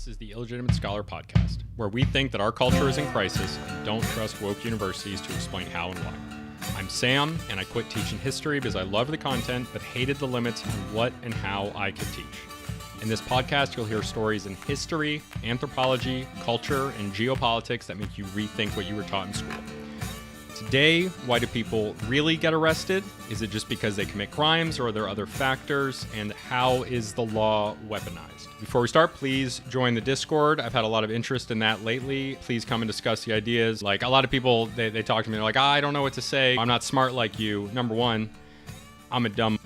This is the Illegitimate Scholar Podcast, where we think that our culture is in crisis and don't trust woke universities to explain how and why. I'm Sam, and I quit teaching history because I loved the content but hated the limits on what and how I could teach. In this podcast, you'll hear stories in history, anthropology, culture, and geopolitics that make you rethink what you were taught in school. Today, why do people really get arrested? Is it just because they commit crimes, or are there other factors? And how is the law weaponized? Before we start, please join the Discord. I've had a lot of interest in that lately. Please come and discuss the ideas. Like, a lot of people, they talk to me, they're like, I don't know what to say. I'm not smart like you. Number one, I'm a dumb.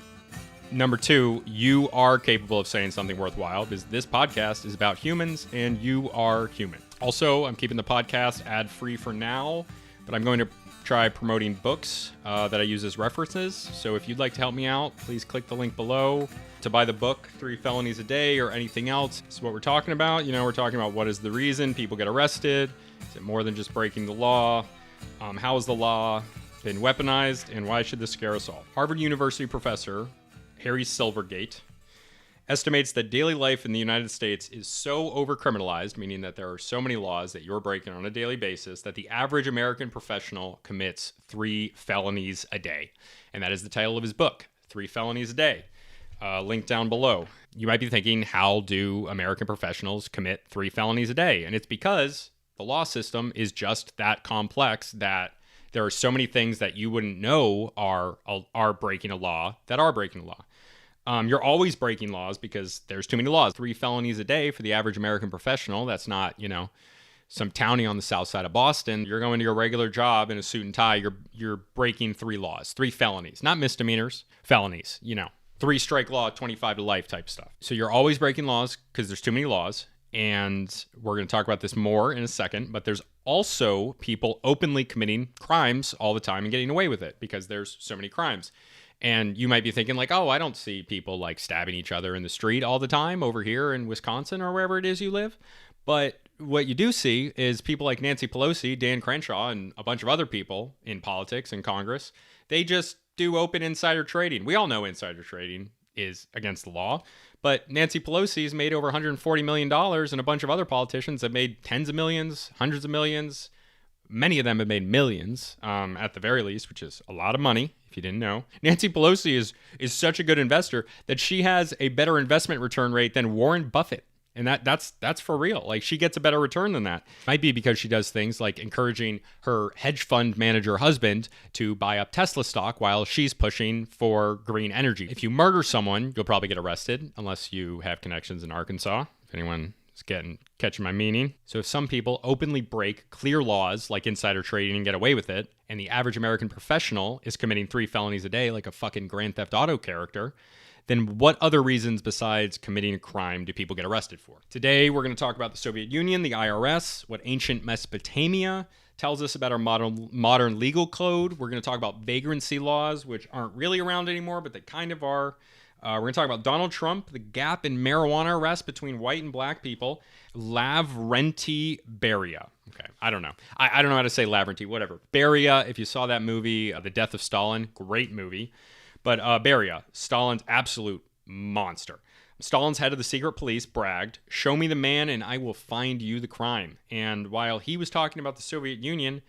Number two, you are capable of saying something worthwhile because this podcast is about humans and you are human. Also, I'm keeping the podcast ad-free for now, but I'm going to try promoting books that I use as references. So if you'd like to help me out, please click the link below to buy the book, 3 Felonies a Day, or anything else. This is what we're talking about. You know, we're talking about what is the reason people get arrested. Is it more than just breaking the law? How has the law been weaponized, and why should this scare us all? Harvard University professor Harry Silvergate estimates that daily life in the United States is so overcriminalized, meaning that there are so many laws that you're breaking on a daily basis, that the average American professional commits 3 felonies a day. And that is the title of his book, 3 Felonies a Day. Link down below. You might be thinking, how do American professionals commit 3 felonies a day? And it's because the law system is just that complex that there are so many things that you wouldn't know are breaking a law that are breaking a law. You're always breaking laws because there's too many laws. 3 felonies a day for the average American professional. That's not, some townie on the south side of Boston. You're going to your regular job in a suit and tie. You're breaking 3 laws, 3 felonies, not misdemeanors, felonies, 3 strike law, 25 to life type stuff. So you're always breaking laws because there's too many laws. And we're going to talk about this more in a second, but there's also people openly committing crimes all the time and getting away with it because there's so many crimes. And you might be thinking like, oh, I don't see people like stabbing each other in the street all the time over here in Wisconsin or wherever it is you live. But what you do see is people like Nancy Pelosi, Dan Crenshaw, and a bunch of other people in politics and Congress, they just do open insider trading. We all know insider trading is against the law. But Nancy Pelosi's made over $140 million, and a bunch of other politicians have made tens of millions, hundreds of millions. Many of them have made millions, at the very least, which is a lot of money, if you didn't know. Nancy Pelosi is such a good investor that she has a better investment return rate than Warren Buffett. And that's for real. Like, she gets a better return than that. Might be because she does things like encouraging her hedge fund manager husband to buy up Tesla stock while she's pushing for green energy. If you murder someone, you'll probably get arrested unless you have connections in Arkansas. If anyone is catching my meaning. So if some people openly break clear laws like insider trading and get away with it, and the average American professional is committing 3 felonies a day like a fucking Grand Theft Auto character, then what other reasons besides committing a crime do people get arrested for? Today, we're going to talk about the Soviet Union, the IRS, what ancient Mesopotamia tells us about our modern legal code. We're going to talk about vagrancy laws, which aren't really around anymore, but they kind of are. We're going to talk about Donald Trump, the gap in marijuana arrests between white and black people, Lavrenti Beria. Okay, I don't know. I don't know how to say Lavrenti, whatever. Beria, if you saw that movie, The Death of Stalin, great movie. But Beria, Stalin's absolute monster. Stalin's head of the secret police bragged, "Show me the man and I will find you the crime." And while he was talking about the Soviet Union,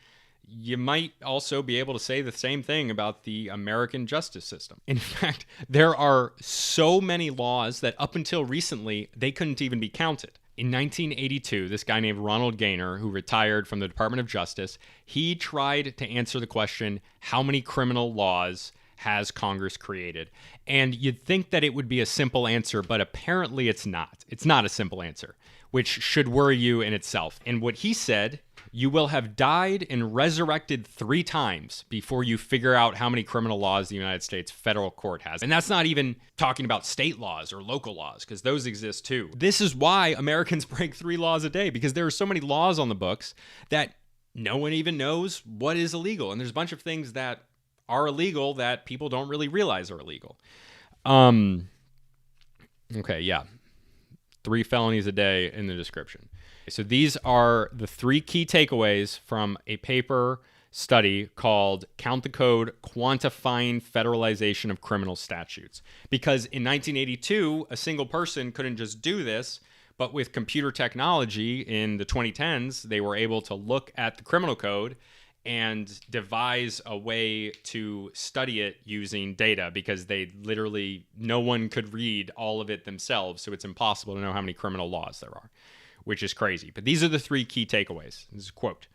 you might also be able to say the same thing about the American justice system. In fact, there are so many laws that up until recently, they couldn't even be counted. In 1982, this guy named Ronald Gaynor, who retired from the Department of Justice, he tried to answer the question, how many criminal laws has Congress created? And you'd think that it would be a simple answer, but apparently it's not. It's not a simple answer, which should worry you in itself. And what he said, you will have died and resurrected 3 times before you figure out how many criminal laws the United States federal court has. And that's not even talking about state laws or local laws, because those exist too. This is why Americans break 3 laws a day, because there are so many laws on the books that no one even knows what is illegal. And there's a bunch of things that are illegal that people don't really realize are illegal. Okay, yeah. 3 felonies a day in the description. So these are the 3 key takeaways from a paper study called Count the Code, Quantifying Federalization of Criminal Statutes. Because in 1982, a single person couldn't just do this, But with computer technology in the 2010s, they were able to look at the criminal code and devise a way to study it using data, because no one could read all of it themselves. So it's impossible to know how many criminal laws there are, which is crazy. But these are the three key takeaways. This is a quote.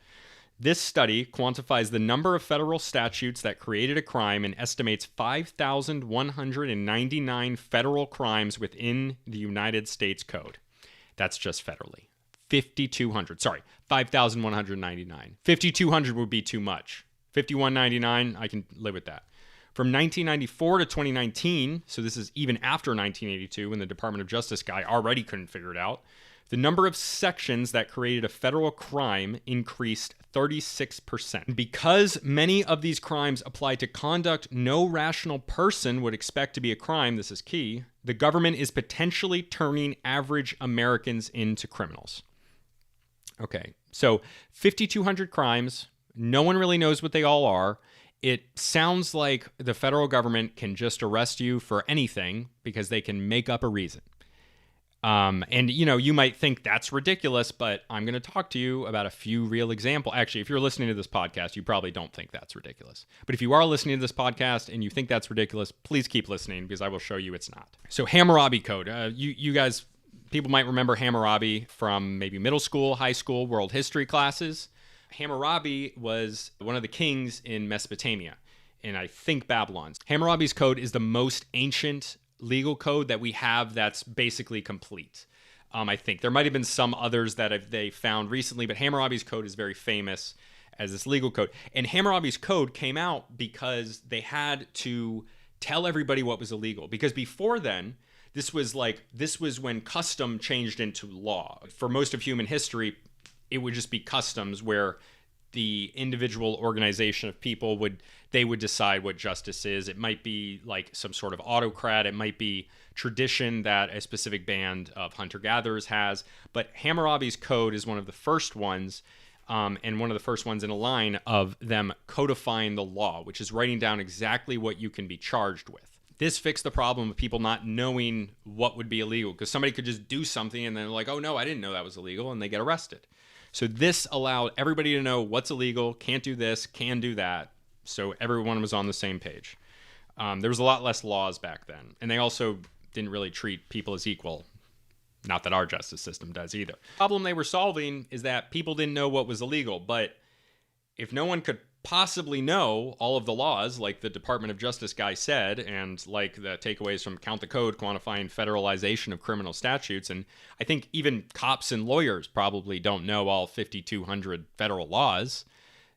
This study quantifies the number of federal statutes that created a crime and estimates 5,199 federal crimes within the United States Code. That's just federally. 5,200. Sorry, 5,199. 5,200 would be too much. 5,199, I can live with that. From 1994 to 2019, so this is even after 1982 when the Department of Justice guy already couldn't figure it out, the number of sections that created a federal crime increased 36%. Because many of these crimes apply to conduct no rational person would expect to be a crime, this is key, the government is potentially turning average Americans into criminals. Okay, so 5,200 crimes. No one really knows what they all are. It sounds like the federal government can just arrest you for anything because they can make up a reason. And, you might think that's ridiculous, but I'm going to talk to you about a few real examples. Actually, if you're listening to this podcast, you probably don't think that's ridiculous. But if you are listening to this podcast and you think that's ridiculous, please keep listening because I will show you it's not. So Hammurabi Code. You guys, people might remember Hammurabi from maybe middle school, high school, world history classes. Hammurabi was one of the kings in Mesopotamia, and I think Babylon. Hammurabi's code is the most ancient legal code that we have that's basically complete. I think there might have been some others that they found recently, but Hammurabi's code is very famous as this legal code. And Hammurabi's code came out because they had to tell everybody what was illegal. Because before then, this was when custom changed into law. For most of human history, it would just be customs where the individual organization of people would decide what justice is. It might be like some sort of autocrat. It might be tradition that a specific band of hunter-gatherers has. But Hammurabi's code is one of the first ones, and one of the first ones in a line of them codifying the law, which is writing down exactly what you can be charged with. This fixed the problem of people not knowing what would be illegal, because somebody could just do something and then they're like, oh no, I didn't know that was illegal, and they get arrested. So this allowed everybody to know what's illegal, can't do this, can do that. So everyone was on the same page. There was a lot less laws back then. And they also didn't really treat people as equal. Not that our justice system does either. The problem they were solving is that people didn't know what was illegal. But if no one could possibly know all of the laws, like the Department of Justice guy said, and like the takeaways from Count the Code quantifying federalization of criminal statutes, and I think even cops and lawyers probably don't know all 5,200 federal laws.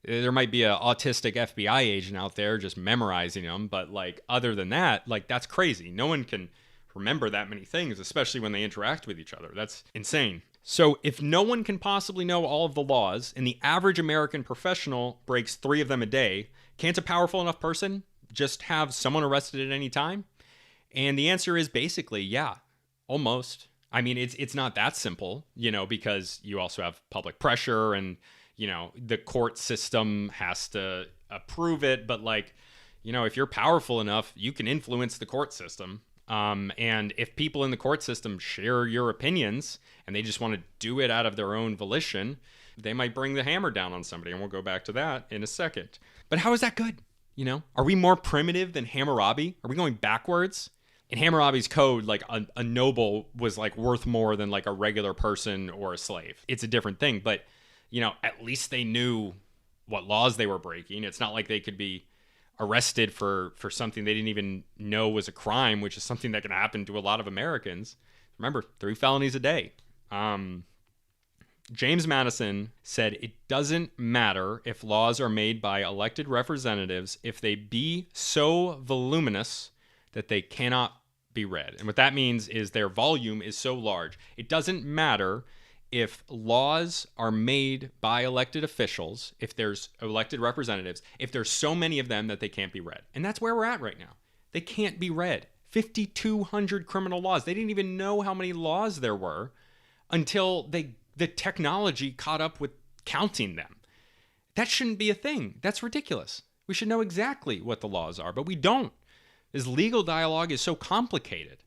There might be an autistic FBI agent out there just memorizing them, but like other than that, like that's crazy. No one can remember that many things, especially when they interact with each other. That's insane. So if no one can possibly know all of the laws, and the average American professional breaks 3 of them a day, can't a powerful enough person just have someone arrested at any time? And the answer is basically, yeah, almost. I mean, it's not that simple, because you also have public pressure and, the court system has to approve it. But if you're powerful enough, you can influence the court system. And if people in the court system share your opinions and they just want to do it out of their own volition, they might bring the hammer down on somebody. And we'll go back to that in a second. But how is that good? Are we more primitive than Hammurabi? Are we going backwards? In Hammurabi's code, a noble was worth more than a regular person or a slave. It's a different thing. But, at least they knew what laws they were breaking. It's not like they could be arrested for something they didn't even know was a crime, which is something that can happen to a lot of Americans. Remember, 3 felonies a day. James Madison said, it doesn't matter if laws are made by elected representatives if they be so voluminous that they cannot be read. And what that means is their volume is so large. It doesn't matter if laws are made by elected officials, if there's elected representatives, if there's so many of them that they can't be read. And that's where we're at right now. They can't be read. 5,200 criminal laws. They didn't even know how many laws there were until the technology caught up with counting them. That shouldn't be a thing. That's ridiculous. We should know exactly what the laws are, but we don't. This legal dialogue is so complicated.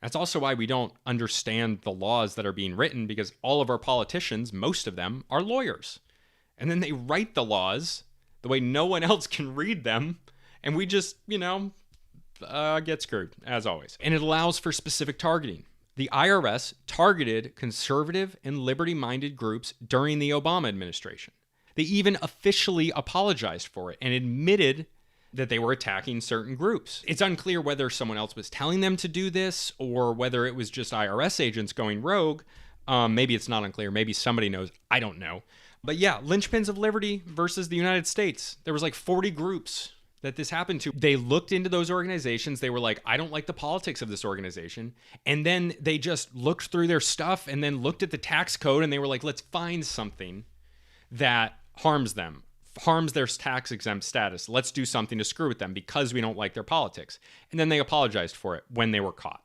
That's also why we don't understand the laws that are being written, because all of our politicians, most of them, are lawyers. And then they write the laws the way no one else can read them, and we just, get screwed, as always. And it allows for specific targeting. The IRS targeted conservative and liberty-minded groups during the Obama administration. They even officially apologized for it and admitted that they were attacking certain groups. It's unclear whether someone else was telling them to do this or whether it was just IRS agents going rogue. Maybe it's not unclear. Maybe somebody knows. I don't know. But yeah, linchpins of liberty versus the United States. There was like 40 groups that this happened to. They looked into those organizations. They were like, I don't like the politics of this organization. And then they just looked through their stuff and then looked at the tax code and they were like, let's find something that harms them, harms their tax exempt status. Let's do something to screw with them because we don't like their politics. And then they apologized for it when they were caught.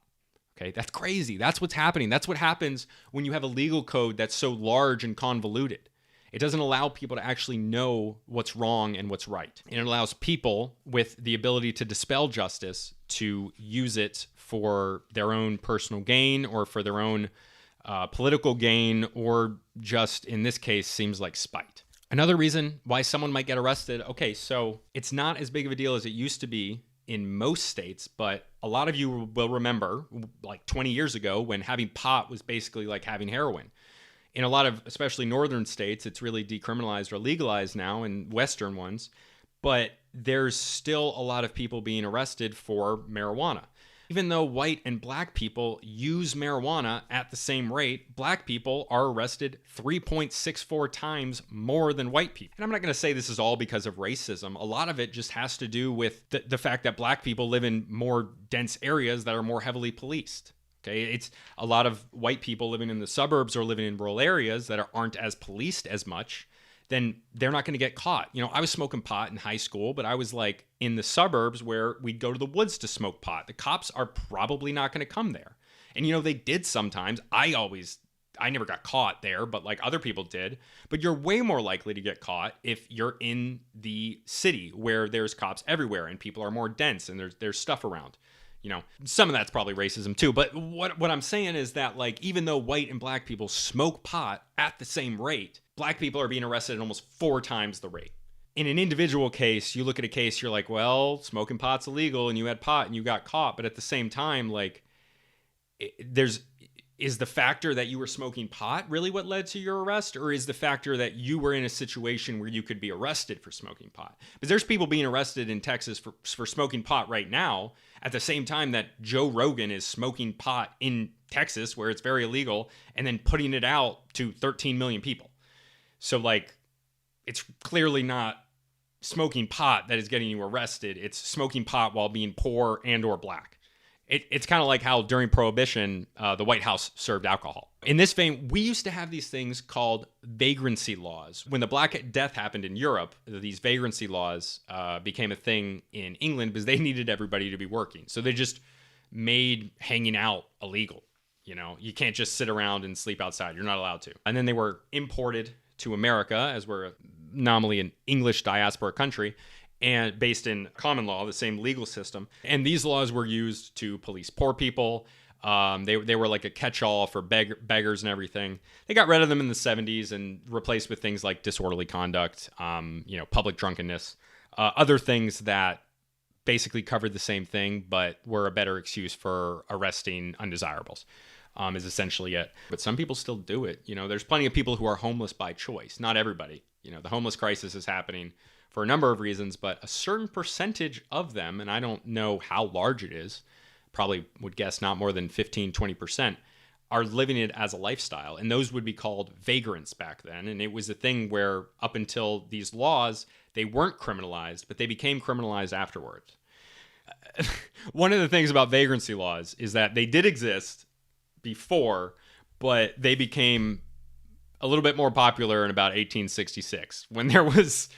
Okay, that's crazy. That's what's happening. That's what happens when you have a legal code that's so large and convoluted. It doesn't allow people to actually know what's wrong and what's right. And it allows people with the ability to dispel justice to use it for their own personal gain or for their own political gain, or just, in this case, seems like spite. Another reason why someone might get arrested, okay, so it's not as big of a deal as it used to be in most states, but a lot of you will remember like 20 years ago when having pot was basically like having heroin. In a lot of, especially northern states, it's really decriminalized or legalized now, in Western ones, but there's still a lot of people being arrested for marijuana. Even though white and black people use marijuana at the same rate, black people are arrested 3.64 times more than white people. And I'm not going to say this is all because of racism. A lot of it just has to do with the fact that black people live in more dense areas that are more heavily policed. Okay, it's a lot of white people living in the suburbs or living in rural areas that aren't as policed as much. Then they're not going to get caught. I was smoking pot in high school, but I was like in the suburbs where we'd go to the woods to smoke pot. The cops are probably not going to come there. And they did sometimes. I never got caught there, but like other people did. But you're way more likely to get caught if you're in the city where there's cops everywhere and people are more dense and there's stuff around. Some of that's probably racism too. But what I'm saying is that, like, even though white and black people smoke pot at the same rate, black people are being arrested at almost 4 times the rate. In an individual case, you look at a case, you're like, well, smoking pot's illegal and you had pot and you got caught. But at the same time, like, is the factor that you were smoking pot really what led to your arrest? Or is the factor that you were in a situation where you could be arrested for smoking pot? Because there's people being arrested in Texas for smoking pot right now at the same time that Joe Rogan is smoking pot in Texas where it's very illegal and then putting it out to 13 million people. So, like, it's clearly not smoking pot that is getting you arrested. It's smoking pot while being poor and or black. It's kind of like how during Prohibition, the White House served alcohol. In this vein, we used to have these things called vagrancy laws. When the Black Death happened in Europe, these vagrancy laws became a thing in England because they needed everybody to be working. So they just made hanging out illegal. You can't just sit around and sleep outside. You're not allowed to. And then they were imported to America, as we're nominally an English diaspora country, and based in common law, the same legal system. And these laws were used to police poor people. They were like a catch-all for beggars and everything. They got rid of them in the 70s and replaced with things like disorderly conduct, public drunkenness, other things that basically covered the same thing, but were a better excuse for arresting undesirables, is essentially it. But some people still do it. There's plenty of people who are homeless by choice. Not everybody. The homeless crisis is happening for a number of reasons, but a certain percentage of them, and I don't know how large it is, probably would guess not more than 15, 20%, are living it as a lifestyle. And those would be called vagrants back then. And it was a thing where up until these laws, they weren't criminalized, but they became criminalized afterwards. One of the things about vagrancy laws is that they did exist before, but they became a little bit more popular in about 1866 when there was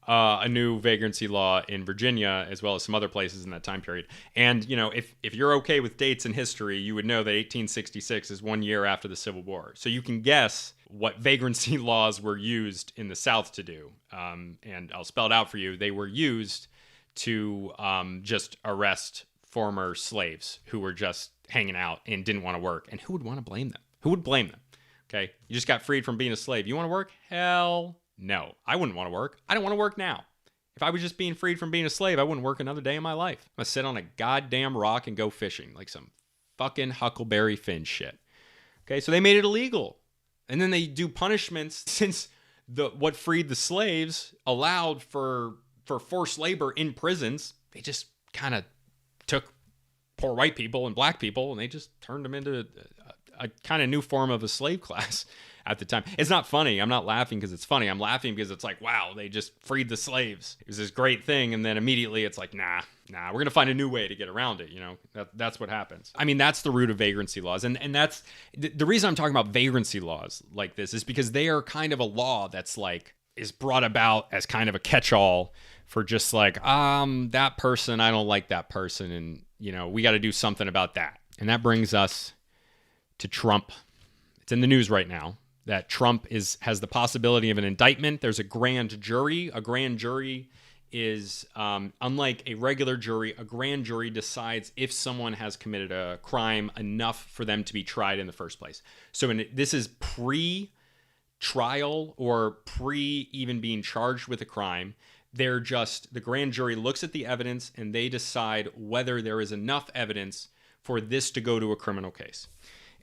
a new vagrancy law in Virginia, as well as some other places in that time period. And, if you're okay with dates in history, you would know that 1866 is 1 year after the Civil War. So you can guess what vagrancy laws were used in the South to do. And I'll spell it out for you. They were used to just arrest former slaves who were just hanging out and didn't want to work. And who would want to blame them? Who would blame them? Okay, you just got freed from being a slave. You want to work? Hell no. I wouldn't want to work. I don't want to work now. If I was just being freed from being a slave, I wouldn't work another day in my life. I'm going to sit on a goddamn rock and go fishing like some fucking Huckleberry Finn shit. Okay, so they made it illegal. And then they do punishments since what freed the slaves allowed for forced labor in prisons. They just kind of took poor white people and black people and they just turned them into a kind of new form of a slave class at the time. It's not funny. I'm not laughing because it's funny. I'm laughing because it's like, wow, they just freed the slaves. It was this great thing. And then immediately it's like, nah, we're going to find a new way to get around it. You know, that's what happens. I mean, that's the root of vagrancy laws. And that's the reason I'm talking about vagrancy laws like this is because they are kind of a law that's like, is brought about as kind of a catch-all for just like, that person, I don't like that person. And, you know, we got to do something about that. And that brings us to Trump. It's in the news right now that Trump has the possibility of an indictment. There's a grand jury. A grand jury is, unlike a regular jury, a grand jury decides if someone has committed a crime enough for them to be tried in the first place. So this is pre-trial or even being charged with a crime. The grand jury looks at the evidence and they decide whether there is enough evidence for this to go to a criminal case.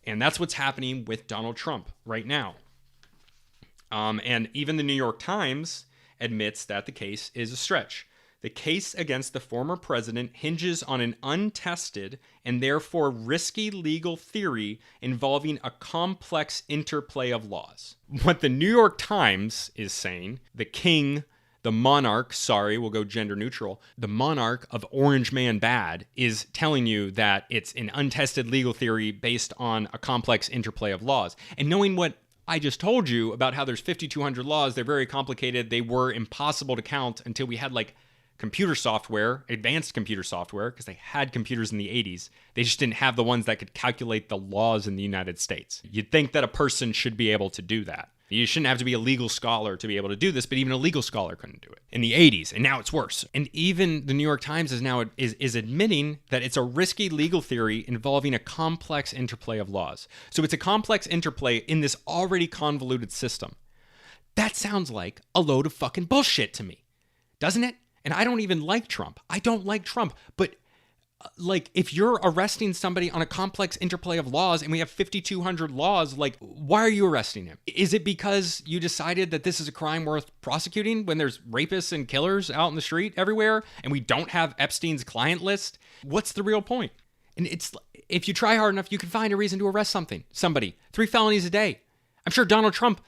And that's what's happening with Donald Trump right now. And even the New York Times admits that the case is a stretch. The case against the former president hinges on an untested and therefore risky legal theory involving a complex interplay of laws. What the New York Times is saying, the monarch, we'll go gender neutral, the monarch of Orange Man Bad is telling you that it's an untested legal theory based on a complex interplay of laws. And knowing what I just told you about how there's 5,200 laws, they're very complicated, they were impossible to count until we had like computer software, advanced computer software, because they had computers in the 80s. They just didn't have the ones that could calculate the laws in the United States. You'd think that a person should be able to do that. You shouldn't have to be a legal scholar to be able to do this, but even a legal scholar couldn't do it in the 80s, and now it's worse. And even the New York Times is admitting that it's a risky legal theory involving a complex interplay of laws. So it's a complex interplay in this already convoluted system. That sounds like a load of fucking bullshit to me, doesn't it? And I don't even like Trump. I don't like Trump, but like, if you're arresting somebody on a complex interplay of laws and we have 5,200 laws, like, why are you arresting him? Is it because you decided that this is a crime worth prosecuting when there's rapists and killers out in the street everywhere and we don't have Epstein's client list? What's the real point? And it's, if you try hard enough, you can find a reason to arrest somebody. 3 felonies a day. I'm sure Donald Trump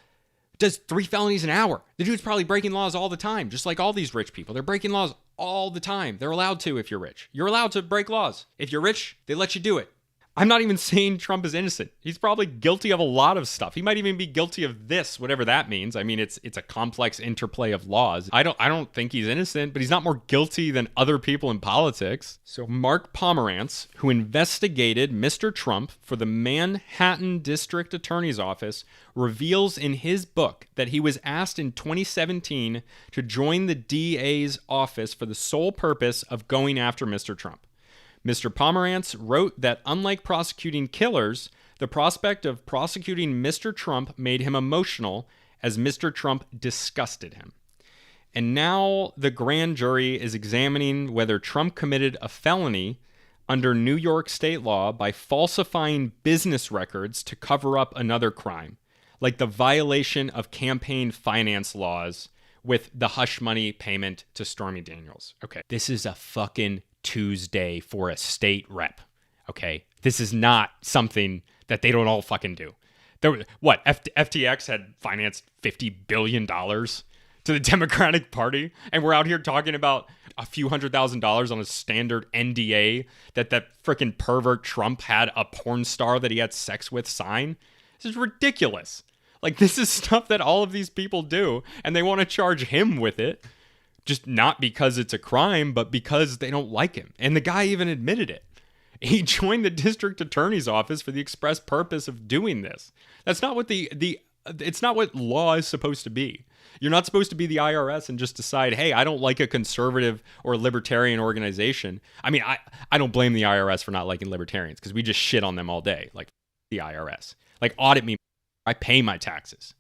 does 3 felonies an hour. The dude's probably breaking laws all the time, just like all these rich people. They're breaking laws all the time. They're allowed to if you're rich. You're allowed to break laws. If you're rich, they let you do it. I'm not even saying Trump is innocent. He's probably guilty of a lot of stuff. He might even be guilty of this, whatever that means. I mean, it's a complex interplay of laws. I don't think he's innocent, but he's not more guilty than other people in politics. So Mark Pomerantz, who investigated Mr. Trump for the Manhattan District Attorney's Office, reveals in his book that he was asked in 2017 to join the DA's office for the sole purpose of going after Mr. Trump. Mr. Pomerantz wrote that unlike prosecuting killers, the prospect of prosecuting Mr. Trump made him emotional as Mr. Trump disgusted him. And now the grand jury is examining whether Trump committed a felony under New York state law by falsifying business records to cover up another crime, like the violation of campaign finance laws with the hush money payment to Stormy Daniels. Okay, this is a fucking Tuesday for a state rep. Okay, this is not something that they don't all fucking do. FTX had financed $50 billion to the Democratic Party, and we're out here talking about a few $100,000 on a standard NDA that freaking pervert Trump had a porn star that he had sex with sign. This is ridiculous. Like, this is stuff that all of these people do, and they want to charge him with it. Just not because it's a crime, but because they don't like him. And the guy even admitted it. He joined the district attorney's office for the express purpose of doing this. That's not what the It's not what law is supposed to be. You're not supposed to be the IRS and just decide, hey, I don't like a conservative or libertarian organization. I mean, I don't blame the IRS for not liking libertarians because we just shit on them all day. Like, the IRS. Like, audit me. I pay my taxes.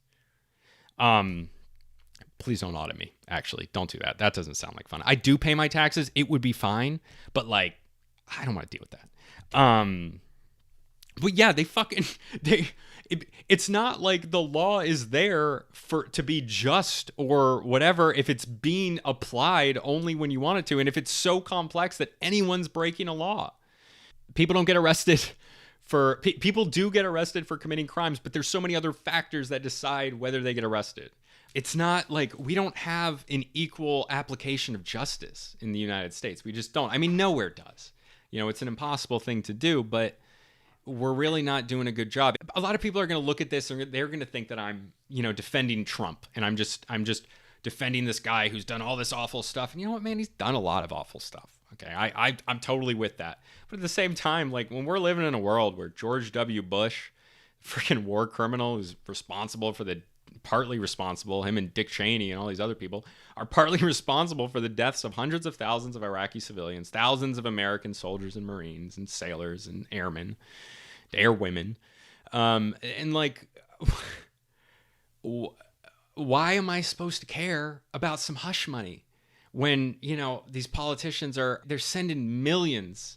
Please don't audit me. Actually, don't do that. That doesn't sound like fun. I do pay my taxes. It would be fine. But, like, I don't want to deal with that. But yeah, it's not like the law is there to be just or whatever if it's being applied only when you want it to, and if it's so complex that anyone's breaking a law. People don't get arrested people do get arrested for committing crimes, but there's so many other factors that decide whether they get arrested. It's not like we don't have an equal application of justice in the United States. We just don't. I mean, nowhere does. It's an impossible thing to do, but we're really not doing a good job. A lot of people are going to look at this and they're going to think that I'm, defending Trump, and I'm just defending this guy who's done all this awful stuff. And you know what, man? He's done a lot of awful stuff. Okay, I'm totally with that. But at the same time, like, when we're living in a world where George W. Bush, freaking war criminal who's partly responsible, him and Dick Cheney and all these other people, are partly responsible for the deaths of hundreds of thousands of Iraqi civilians, thousands of American soldiers and Marines and sailors and airmen, airwomen. And like, why am I supposed to care about some hush money when, these politicians they're sending millions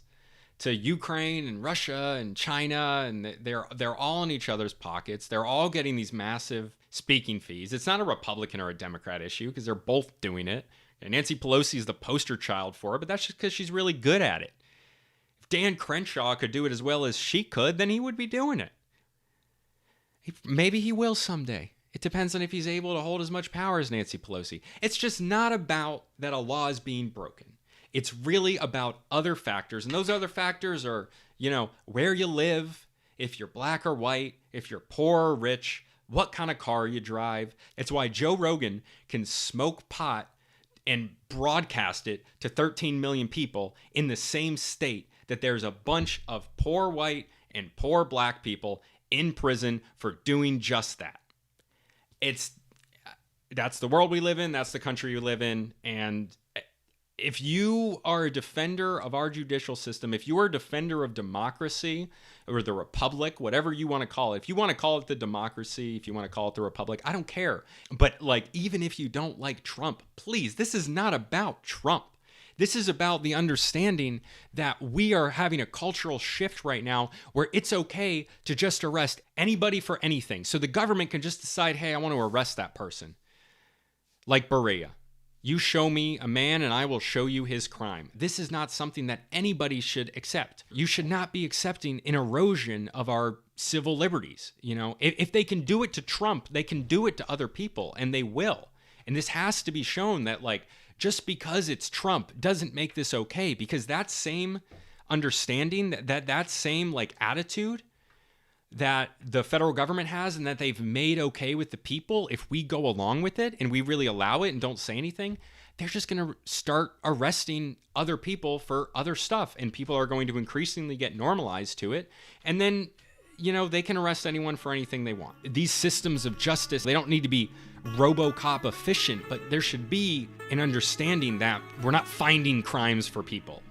to Ukraine and Russia and China, and they're all in each other's pockets. They're all getting these massive speaking fees. It's not a Republican or a Democrat issue because they're both doing it. And Nancy Pelosi is the poster child for it, but that's just because she's really good at it. If Dan Crenshaw could do it as well as she could, then he would be doing it. Maybe he will someday. It depends on if he's able to hold as much power as Nancy Pelosi. It's just not about that a law is being broken. It's really about other factors. And those other factors are, where you live, if you're black or white, if you're poor or rich, what kind of car you drive. It's why Joe Rogan can smoke pot and broadcast it to 13 million people in the same state that there's a bunch of poor white and poor black people in prison for doing just that. That's the world we live in. That's the country we live in. And if you are a defender of our judicial system, if you are a defender of democracy or the republic, whatever you want to call it, if you want to call it the democracy, if you want to call it the republic, I don't care. But like, even if you don't like Trump, please, this is not about Trump. This is about the understanding that we are having a cultural shift right now where it's okay to just arrest anybody for anything. So the government can just decide, hey, I want to arrest that person. Like Berea. You show me a man and I will show you his crime. This is not something that anybody should accept. You should not be accepting an erosion of our civil liberties. If they can do it to Trump, they can do it to other people, and they will. And this has to be shown that, like, just because it's Trump doesn't make this okay, because that same understanding, that same like attitude that the federal government has and that they've made okay with the people, if we go along with it and we really allow it and don't say anything, they're just going to start arresting other people for other stuff, and people are going to increasingly get normalized to it. And then, they can arrest anyone for anything they want. These systems of justice, they don't need to be RoboCop efficient, but there should be an understanding that we're not finding crimes for people.